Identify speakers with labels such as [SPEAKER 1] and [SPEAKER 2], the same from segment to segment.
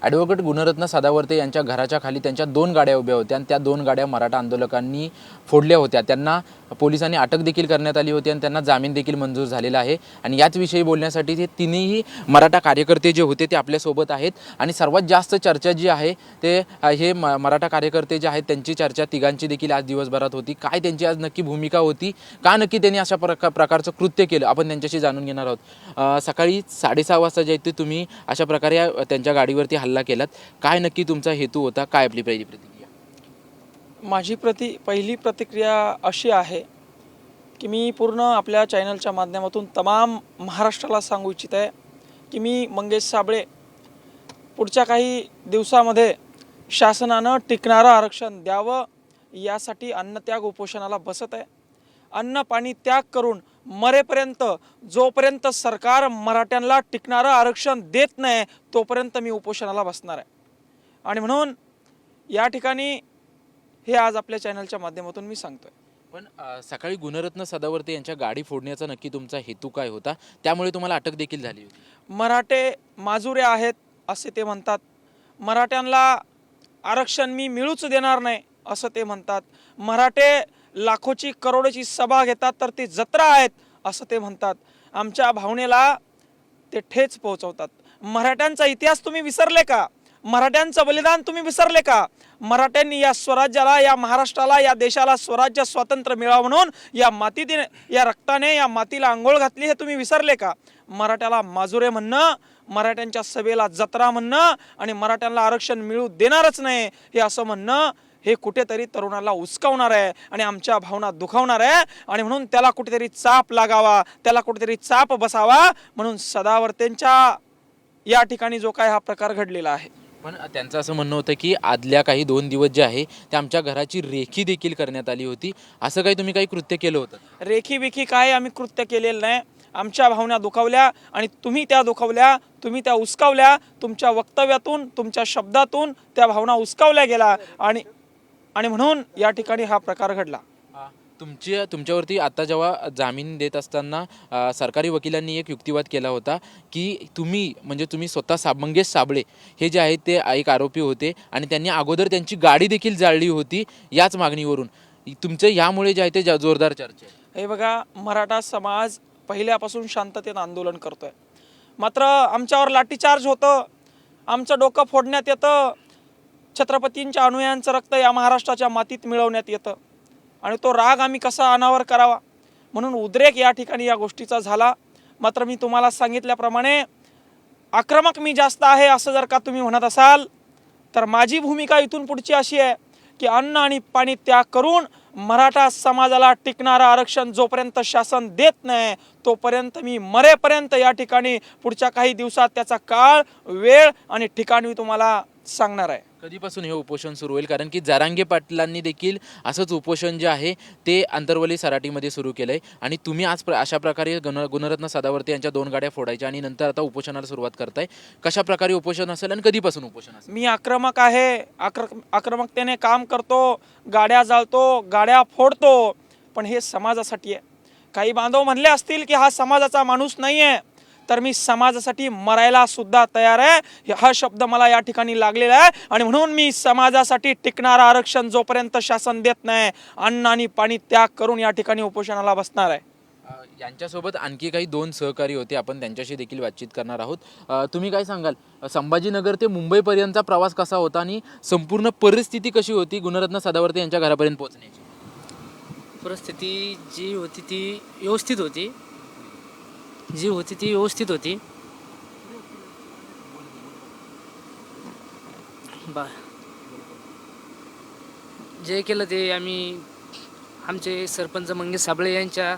[SPEAKER 1] Advocate Gunratna Sadavarte यांच्या घराच्या खाली त्यांच्या 2 गाड्या उभ्या होत्या आणि त्या 2 गाड्या मराठा आंदोलकांनी फोडल्या होत्या। त्यांना पोलिसांनी अटक देखील करण्यात आली होती आणि त्यांना जामीन देखील मंजूर झालेला आहे। आणि याच विषयी बोलण्यासाठी ते तिन्ही मराठा कार्यकर्ते जे होते ते आपल्यासोबत आहेत आणि सर्वात जास्त चर्चा जी आहे ते हे मराठा कार्यकर्ते जे आहेत त्यांची चर्चा तिघांची देखील आज दिवसभरात होती। काय त्यांची आज नक्की भूमिका होती, का नक्की त्यांनी अशा प्रकारचं कृत्य केलं, आपण त्यांच्याशी जाणून घेणार आहोत। सकाळी 6:30 वाजता जे आहे ते तुम्ही अशा प्रकारे त्यांच्या गाडीवरती हल्ला केलात, काय नक्की तुमचा हेतू होता, काय आपली पहिली प्रतिक्रिया?
[SPEAKER 2] माझी पहिली प्रतिक्रिया अशी आहे की मी पूर्ण आपल्या चॅनलच्या माध्यमातून तमाम महाराष्ट्राला सांगू इच्छित आहे की मी मंगेश साबळे पुढच्या काही दिवसामध्ये शासनानं टिकणारं आरक्षण द्यावं यासाठी अन्नत्याग उपोषणाला बसत आहे। अन्न पाणी त्याग करून मरेपर्यंत जोपर्यंत सरकार मराठ्यांना टिकणारं आरक्षण देत नाही तोपर्यंत मी उपोषणाला बसणार आहे। आणि म्हणून या ठिकाणी हे आज आपल्या चॅनलच्या माध्यमातून मी सांगतोय।
[SPEAKER 1] पण सकाळी गुणरत्न सदावर्ते यांच्या गाडी फोडण्याचा नक्की तुमचा हेतू काय होता, त्यामुळे तुम्हाला अटक देखील झाली होती?
[SPEAKER 2] मराठे माजुरे आहेत असे ते म्हणतात, मराठ्यांना आरक्षण मी मिळूच देणार नाही असं ते म्हणतात, मराठे लाखोची करोडोची सभा घेतात तर ती जत्रा आहेत असं ते म्हणतात। आमच्या भावनेला ते ठेच पोहोचवतात। मराठ्यांचा इतिहास तुम्ही विसरले का? मराठ्यांचं बलिदान तुम्ही विसरले का? मराठ्यांनी या स्वराज्याला, या महाराष्ट्राला, या देशाला स्वराज्य स्वातंत्र्य मिळावं म्हणून या मातीने, या रक्ताने या मातीला आंघोळ घातली, हे तुम्ही विसरले का? मराठ्याला माजुरे म्हणणं, मराठ्यांच्या सभेला जत्रा म्हणणं आणि मराठ्यांना आरक्षण मिळू देणारच नाही हे असं म्हणणं हे कुठेतरी तरुणाला उचकावणार आहे आणि आमच्या भावना दुखावणार आहे। आणि म्हणून त्याला कुठेतरी चाप लागावा, त्याला कुठेतरी चाप बसावा म्हणून सदावर्तेंच्या या ठिकाणी जो काय हा प्रकार घडलेला आहे।
[SPEAKER 1] पण त्यांचं असं म्हणणं होतं की आदल्या काही 2 दिवस जे आहे ते आमच्या घराची रेखी देखील करण्यात आली होती, असं काही तुम्ही काही कृत्य केलं होतं?
[SPEAKER 2] रेखी बिखी काय आम्ही कृत्य केलेलं नाही। आमच्या भावना दुखावल्या आणि तुम्ही त्या दुखावल्या, तुम्ही त्या उचकावल्या, तुमच्या वक्तव्यातून, तुमच्या शब्दातून त्या भावना उचकावल्या गेला आणि म्हणून या ठिकाणी हा प्रकार घडला।
[SPEAKER 1] तुमच्यावरती आता जेव्हा जामीन देत असताना सरकारी वकिलांनी एक युक्तिवाद केला होता की तुम्ही स्वतः मंगेश साबळे हे जे आहेत ते एक आरोपी होते आणि त्यांनी अगोदर त्यांची गाडी देखील जाळली होती याच मागणीवरून। तुमचं यामुळे जे आहे ते जोरदार चर्चा आहे।
[SPEAKER 2] हे बघा, मराठा समाज पहिल्यापासून शांततेत आंदोलन करतोय, मात्र आमच्यावर लाठीचार्ज होतं, आमचं डोकं फोडण्यात येतं, छत्रपतींच्या अनुयायांचं रक्त या महाराष्ट्राच्या मातीत मिळवण्यात येतं आणि तो राग आम्ही कसा अनावर करावा म्हणून उद्रेक या ठिकाणी या गोष्टीचा झाला। मात्र मी तुम्हाला सांगितल्याप्रमाणे आक्रमक मी जास्त आहे असं जर का तुम्ही म्हणत असाल तर माझी भूमिका इथून पुढची अशी आहे की अन्न आणि पाणी त्याग करून मराठा समाजाला टिकणारं आरक्षण जोपर्यंत शासन देत नाही तोपर्यंत मी मरेपर्यंत या ठिकाणी पुढच्या काही दिवसात त्याचा काळ, वेळ आणि ठिकाण मी तुम्हाला सांगणार आहे।
[SPEAKER 1] कधीपासून हे उपोषण सुरू होईल? कारण की जरांगे पाटलांनी देखील असंच उपोषण जे आहे ते आंतरवली सराटीमध्ये सुरू केलंय आणि तुम्ही आज अशा प्रकारे गुणरत्न सदावर्ते यांच्या 2 गाड्या फोडायच्या आणि नंतर आता उपोषणाला सुरुवात करताय, कशा प्रकारे उपोषण असेल आणि कधीपासून उपोषण असेल?
[SPEAKER 2] मी आक्रमक आहे, आक्रमकतेने काम करतो, गाड्या जाळतो, गाड्या फोडतो, पण हे समाजासाठी आहे। काही बांधव म्हणले असतील की हा समाजाचा माणूस नाही आहे, तर मी समाजासाठी मरायला सुद्धा तयार आहे। हा शब्द मला या ठिकाणी लागलेला आहे आणि म्हणून मी समाजासाठी टिकणारं आरक्षण जोपर्यंत शासन देत नाही अन्न आणि पाणी त्याग करून या ठिकाणी उपोषणाला बसणार आहे।
[SPEAKER 1] यांच्यासोबत आणखी काही 2 सहकारी होते, आपण त्यांच्याशी देखील बातचीत करणार आहोत। तुम्ही काय सांगाल, संभाजीनगर ते मुंबईपर्यंतचा प्रवास कसा होता आणि संपूर्ण परिस्थिती कशी होती गुणरत्न सदावर्ते यांच्या घरापर्यंत पोहोचण्याची?
[SPEAKER 3] परिस्थिती जी होती ती व्यवस्थित होती, जी होती ती व्यवस्थित होती। जे केलं ते आम्ही आमचे सरपंच मंगेश साबळे यांच्या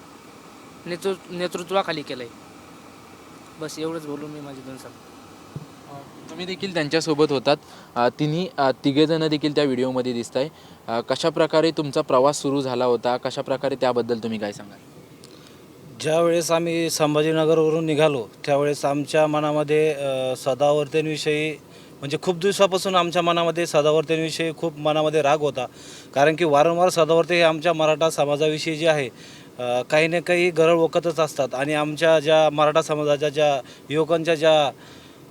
[SPEAKER 3] नेतृत्वाखाली केलं आहे। बस एवढंच बोलून मी माझे 2 शब्द।
[SPEAKER 1] तुम्ही देखील त्यांच्यासोबत होतात, तिघेजण देखील त्या व्हिडिओमध्ये दिसत आहे। कशा प्रकारे तुमचा प्रवास सुरू झाला होता, कशा प्रकारे त्याबद्दल तुम्ही काय सांगाल?
[SPEAKER 4] ज्यावेळेस आम्ही संभाजीनगरवरून निघालो त्यावेळेस आमच्या मनामध्ये सदावर्तेंविषयी म्हणजे खूप दिवसापासून आमच्या मनामध्ये सदावर्तेंविषयी खूप मनामध्ये राग होता। कारण की वारंवार सदावर्ते हे आमच्या मराठा समाजाविषयी जे आहे काही ना काही गरळ ओकतच असतात आणि आमच्या ज्या मराठा समाजाच्या ज्या युवकांच्या ज्या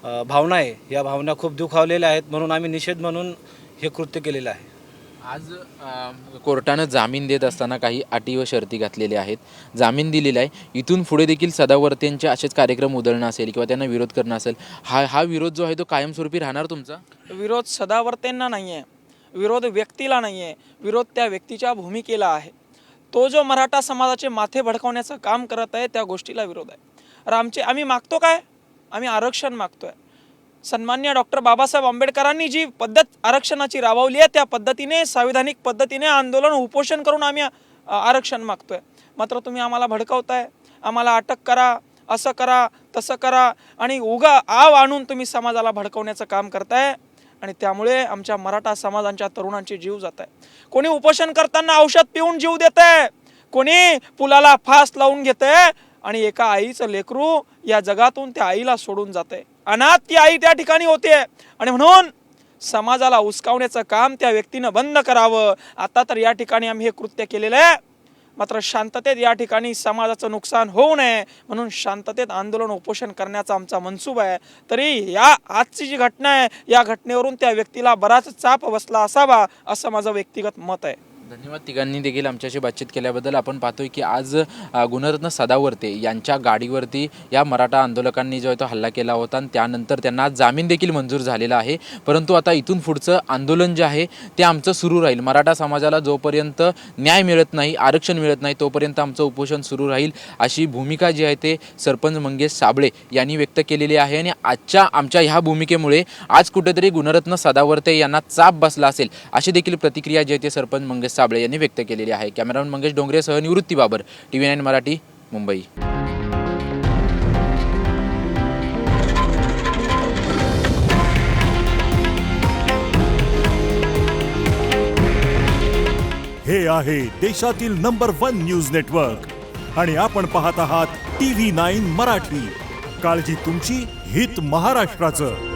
[SPEAKER 4] भावना आहे, या भावना खूप दुखावलेल्या आहेत, म्हणून आम्ही निषेध म्हणून हे कृत्य केलेलं आहे.
[SPEAKER 1] आज कोर्टानं जामीन देत असताना काही अटी व शर्ती घातलेल्या आहेत. जामीन दिलेला आहे. इथून पुढे देखील सदावर्तेंचे असेच कार्यक्रम उधळणं असेल किंवा त्यांना विरोध करणं असेल, हा विरोध जो आहे तो कायमस्वरूपी राहणार तुमचा?
[SPEAKER 2] विरोध सदावर्तेंना नाही आहे, विरोध व्यक्तीला नाही आहे, विरोध त्या व्यक्तीच्या भूमिकेला आहे. तो जो मराठा समाजाचे माथे भडकावण्याचं काम करत आहे त्या गोष्टीला विरोध आहे. आम्ही मागतो काय? आम्ही आरक्षण मागतोय. सन्मान्य डॉक्टर बाबासाहेब आंबेडकरांनी जी पद्धत आरक्षणाची राबवली आहे त्या पद्धतीने, संविधानिक पद्धतीने आंदोलन उपोषण करून आम्ही आरक्षण मागतोय. मात्र तुम्ही आम्हाला भडकवताय, आम्हाला अटक करा, असं करा, तसं करा आणि उगा आव आणून तुम्ही समाजाला भडकवण्याचं काम करताय आणि त्यामुळे आमच्या मराठा समाजाच्या तरुणांचे जीव जात आहे. कोणी उपोषण करताना औषध पिऊन जीव देत आहे, कोणी पुलाला फास लावून घेतंय आणि एका आईचं लेकरू या जगातून त्या आईला सोडून जाते. अनाथ ती आई त्या ठिकाणी होते आणि म्हणून समाजाला उस्कावण्याचं काम त्या व्यक्तीनं बंद करावं. आता तर या ठिकाणी आम्ही हे कृत्य केलेलं आहे, मात्र शांततेत या ठिकाणी समाजाचं नुकसान होऊ नये म्हणून शांततेत आंदोलन उपोषण करण्याचा आमचा मनसूबा आहे. तरी या आजची जी घटना आहे या घटनेवरून त्या व्यक्तीला बराच चाप बसला असावा असं माझं व्यक्तिगत मत आहे.
[SPEAKER 1] धन्यवाद तिघांनी देखील आमच्याशी बातचीत केल्याबद्दल. आपण पाहतोय की आज गुणरत्न सदावर्ते यांच्या गाडीवरती या मराठा आंदोलकांनी जो आहे तो हल्ला केला होता आणि त्यानंतर त्यांना जामीन देखील मंजूर झालेला आहे. परंतु आता इथून पुढचं आंदोलन जे आहे ते आमचं सुरू राहील. मराठा समाजाला जोपर्यंत न्याय मिळत नाही, आरक्षण मिळत नाही, तोपर्यंत आमचं उपोषण सुरू राहील अशी भूमिका जी आहे ते सरपंच मंगेश साबळे यांनी व्यक्त केलेली आहे. आणि आमच्या ह्या भूमिकेमुळे आज कुठेतरी गुणरत्न सदावर्ते यांना चाप बसला असेल अशी देखील प्रतिक्रिया जी आहे ते सरपंच मंगेश साबळे यांनी व्यक्त केलेली आहे. कॅमेरामन मंगेश डोंगरे सह निवृत्ती बाबर, TV9 मराठी, मुंबई.
[SPEAKER 5] हे आहे देशातील नंबर 1 न्यूज नेटवर्क आणि आपण पाहत आहात TV9 मराठी. काळजी तुमची, हित महाराष्ट्राचं.